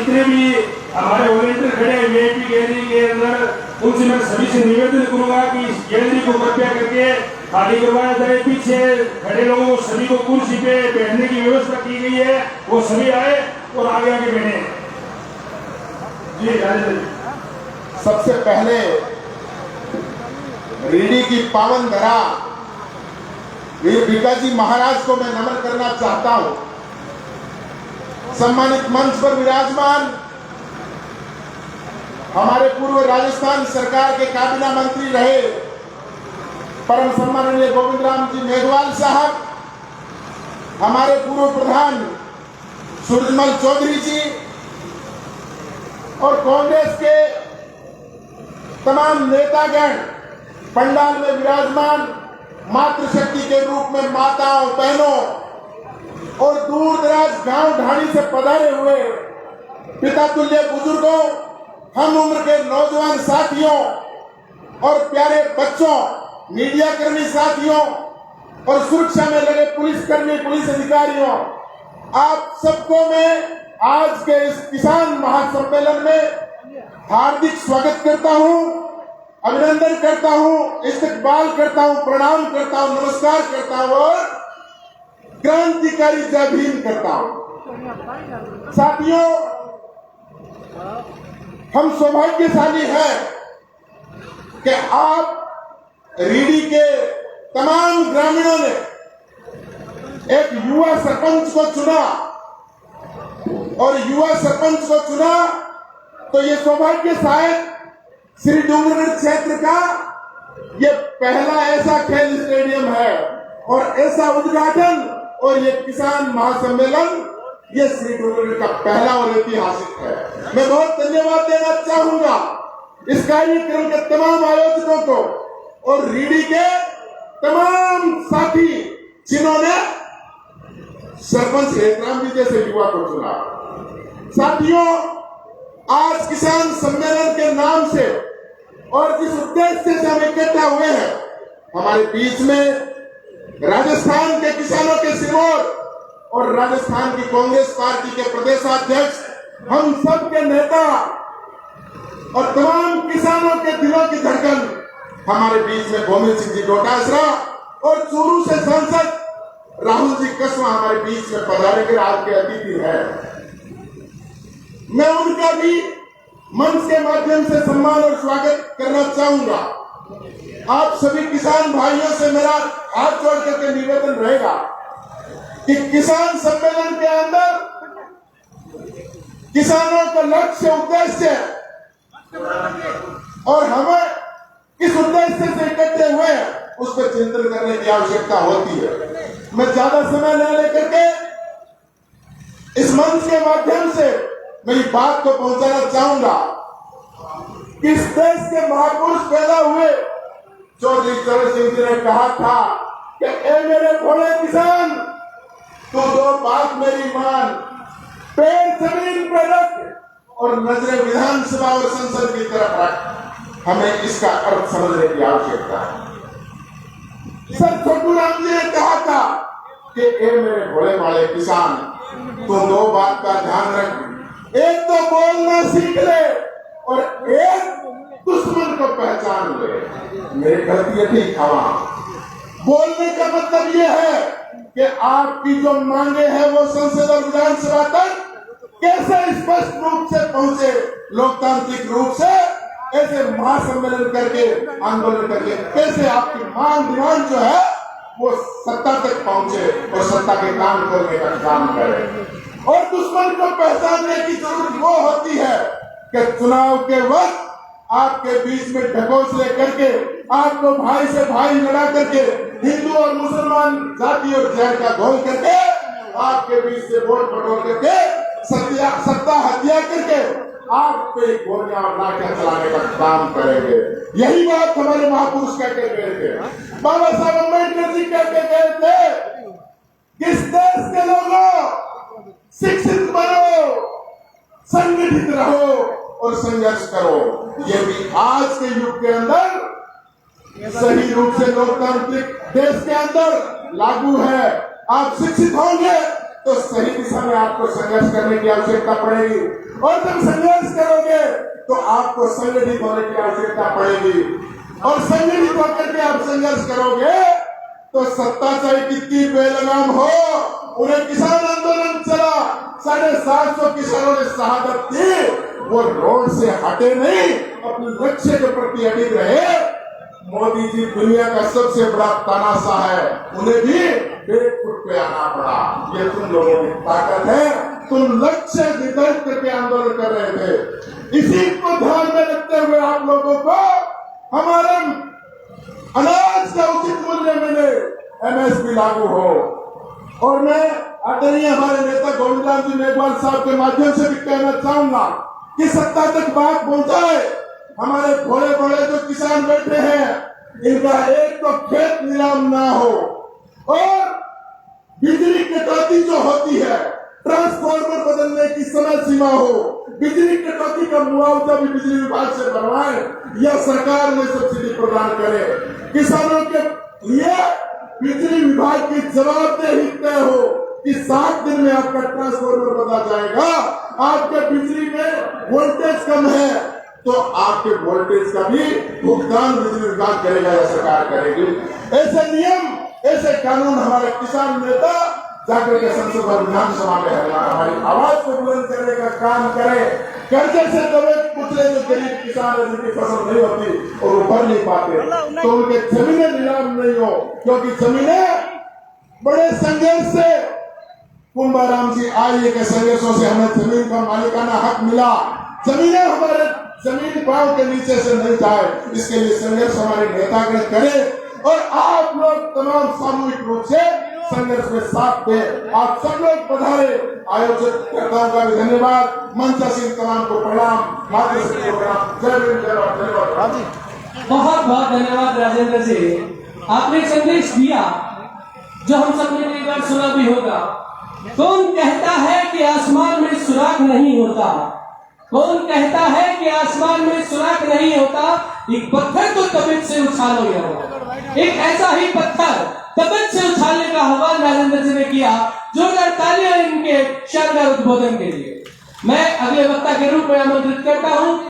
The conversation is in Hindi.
जितने भी हमारे वॉलेंटियर खड़े हैं वीआईपी गैलरी के अंदर, उनसे मैं सभी से निवेदन करूंगा कि इस गैलरी को कृपया करके खाली करवाया जाए। पीछे खड़े लोगों को सभी को कुर्सी पे बैठने की व्यवस्था की गई है, वो सभी आए और आगे आगे बैठे। जी राजेंद्र जी। सबसे पहले रीडी की पावन धरा वीर भिकाजी महाराज को मैं नमन करना चाहता हूं। सम्मानित मंच पर विराजमान हमारे पूर्व राजस्थान सरकार के काबीना मंत्री रहे परम सम्माननीय गोविंद राम जी मेघवाल साहब, हमारे पूर्व प्रधान सूरजमल चौधरी जी और कांग्रेस के तमाम नेतागण, पंडाल में विराजमान मातृशक्ति के रूप में माताओं, बहनों और दूर दराज गांव ढाणी से पधारे हुए पिता तुल्य बुजुर्गों, हम उम्र के नौजवान साथियों और प्यारे बच्चों, मीडिया कर्मी साथियों और सुरक्षा में लगे पुलिसकर्मी, पुलिस अधिकारियों, आप सबको मैं आज के इस किसान महासम्मेलन में हार्दिक स्वागत करता हूं, अभिनंदन करता हूं, इस्तकबाल करता हूं, प्रणाम करता हूं, नमस्कार करता हूं और क्रांतिकारी जय भीम करता हूं। साथियों, हम सौभाग्यशाली हैं कि आप रीडी के तमाम ग्रामीणों ने एक युवा सरपंच को चुना और युवा सरपंच को चुना तो ये सौभाग्य शायद श्री डूंगरगढ़ क्षेत्र का ये पहला ऐसा खेल स्टेडियम है और ऐसा उद्घाटन और ये किसान महासम्मेलन ये श्री डूंगरगढ़ का पहला और ऐतिहासिक है। मैं बहुत धन्यवाद देना चाहूंगा इस कार्यक्रम के तमाम आयोजकों को और रीडी के तमाम साथी जिन्होंने सरपंच हेतराम जी जैसे युवा को चुना। साथियों, आज किसान सम्मेलन के नाम से और जिस उद्देश्य से हम इकट्ठा हुए हैं, हमारे बीच में राजस्थान के किसानों के सिरमौर और राजस्थान की कांग्रेस पार्टी के प्रदेशाध्यक्ष, हम सब के नेता और तमाम किसानों के दिलों की धड़कन हमारे बीच में गोविंद सिंह जी डोटासरा और चूरू से सांसद राहुल जी कसवा हमारे बीच में पधारे के आज के अतिथि है। मैं उनका भी मंच के माध्यम से सम्मान और स्वागत करना चाहूंगा। आप सभी किसान भाइयों से मेरा हाथ जोड़ करके निवेदन रहेगा कि किसान सम्मेलन के अंदर किसानों का लक्ष्य, उद्देश्य और हमें किस उद्देश्य से इकट्ठे हुए हैं उस पर चिंतन करने की आवश्यकता होती है। मैं ज्यादा समय न लेकर के इस मंच के माध्यम से मेरी बात को पहुंचाना चाहूंगा कि इस देश के महापुरुष पैदा हुए चौधरी चरण सिंह जी ने कहा था कि ए मेरे भोले किसान, तू दो बात मेरी मान, पैर जमीन पर रख और नजरें विधानसभा और संसद की तरफ रख। हमें इसका अर्थ समझने की आवश्यकता है। सर छोटू राम जी ने कहा था कि ए मेरे भोले भाले किसान, तू दो बात का ध्यान रख, एक तो बोलना सीख ले और एक दुश्मन को पहचान ले। मेरी गलती ठीक हवा। बोलने का मतलब यह है कि आपकी जो मांगे हैं वो संसद और विधानसभा तक कैसे स्पष्ट रूप से पहुंचे, लोकतांत्रिक रूप से ऐसे महासम्मेलन करके, आंदोलन करके कैसे आपकी मांग डिमांड जो है वो सत्ता तक पहुंचे और सत्ता के काम करने का काम करे। और दुश्मन को पहचानने की जरूरत वो होती है कि चुनाव के वक्त आपके बीच में ढकोसले करके, आपको भाई से भाई लड़ा करके, हिंदू और मुसलमान जाति और जैन का घोल करके, आपके बीच से वोट बटोर करके, सत्ता हत्या करके आप पे गोलियां और लाठियां चलाने का काम करेंगे। यही बात हमारे महापुरुष कहते गए थे, बाबा साहब अम्बेडकर जी कहते गए थे, किस देश के लोगों शिक्षित बनो, संगठित रहो और संघर्ष करो। ये भी आज के युग के अंदर सही रूप से लोकतांत्रिक देश के अंदर लागू है। आप शिक्षित होंगे तो सही दिशा में आपको संघर्ष करने की आवश्यकता पड़ेगी, और जब संघर्ष करोगे तो आपको संगठित होने की आवश्यकता पड़ेगी, और संगठित होकर के आप संघर्ष करोगे तो सत्ता चाहे कितनी बेलगाम हो, उन्हें किसान आंदोलन चला, 750 किसानों ने शहादत दी, वो रोड से हटे नहीं, अपने लक्ष्य के प्रति अडिग रहे। मोदी जी दुनिया का सबसे बड़ा तानाशाह है, उन्हें भी बेफुट पे आना पड़ा। ये तुम लोगों की ताकत है, तुम लक्ष्य निर्धारित करके आंदोलन कर रहे थे। इसी को ध्यान में रखते हुए आप लोगों को हमारे अनाज का उचित मूल्य मिले, MSP लागू हो। और मैं आदरणीय हमारे नेता गोविंदराम जी मेघवाल साहब के माध्यम से भी कहना चाहूंगा कि सत्ता तक बात पहुंचाए। हमारे भोले भोले जो किसान बैठे हैं, इनका एक तो खेत नीलाम ना हो, और बिजली कटौती जो होती है, ट्रांसफार्मर बदलने की समय सीमा हो, बिजली कटौती का मुआवजा भी बिजली विभाग से बनवाए या सरकार में सब्सिडी प्रदान करे। किसानों के लिए बिजली विभाग की जवाबदेही तय हो कि 7 दिन में आपका ट्रांसफार्मर बदला जाएगा। आपके बिजली में वोल्टेज कम है तो आपके वोल्टेज का भी भुगतान बिजली विभाग करेगा या सरकार करेगी। ऐसे नियम, ऐसे कानून हमारे किसान नेता जाकर के संसद और विधानसभा में हमारी आवाज को बुलंद करने का काम करें। कर्जे से दबे कुचले जो गरीब किसान है, जिनकी फसल नहीं होती और वो भर नहीं पाते, तो उनके जमीनें नीलाम नहीं हो, क्योंकि जमीनें बड़े संघर्ष से कुंभाराम जी आइए के संघर्षों से हमें जमीन का मालिकाना हक मिला। जमीनें हमारे जमीन पांव के नीचे से नहीं जाए, इसके लिए संघर्ष हमारे नेतागण करें, और आप लोग तमाम सामूहिक रूप से संघर्ष में साथ दें। आप सब लोग पधारे। आयोजक कर्ताओं का भी धन्यवाद, मंचासीन तमाम को प्रणाम, मातृशक्ति को प्रणाम। जय भीम, जय भारत, जय भारत। बहुत बहुत धन्यवाद राजेंद्र जी, आपने संदेश दिया जो हम सबने एक बार सुना भी होगा। कौन कहता है कि आसमान में सुराख नहीं होता? कौन कहता है कि आसमान में सुराख नहीं होता? एक पत्थर तो तबीयत से उछालो गया, एक ऐसा ही पत्थर तबीयत से उछालने का आह्वान राजेंद्र जी ने किया। जोरदार तालियां इनके शानदार उद्बोधन के लिए। मैं अगले वक्ता के रूप में आमंत्रित करता हूं